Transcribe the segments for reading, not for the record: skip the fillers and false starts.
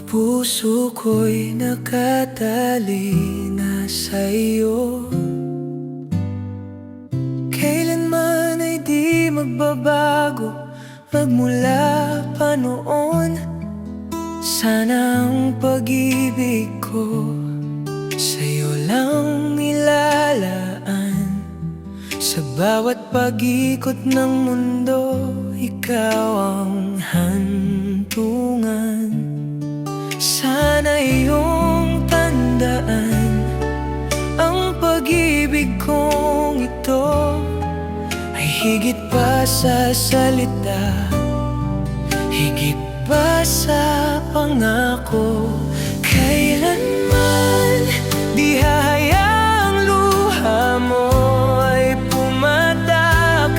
Puso ko'y nakatali na sa'yo. Kailanman ay di magbabago, magmula pa noon. Sana ang pag-ibig ko sa'yo lang nilalaan. Sa bawat pag-ikot ng mundo, ikaw ang hantungan. Sana iyong tandaan, ang pag-ibig kong ito ay higit pa sa salita, higit pa sa pangako. Kailanman di hahayaang luha mo ay pumatak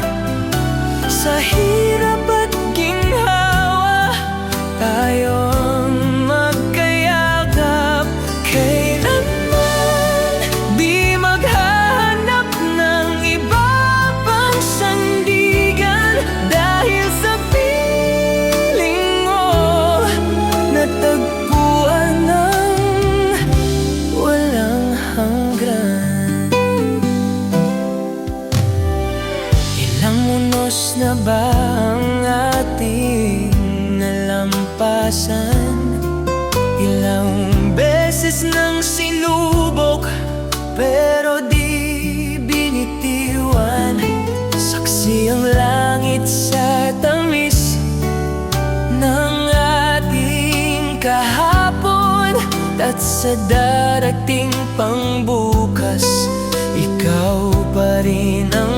sa hirap at ginhawa. Tayo na ba ang ating nalampasan? Ilang beses nang sinubok pero di binitiwan. Saksi ang langit sa tamis ng ating kahapon, at sa darating pang bukas, ikaw pa rin ang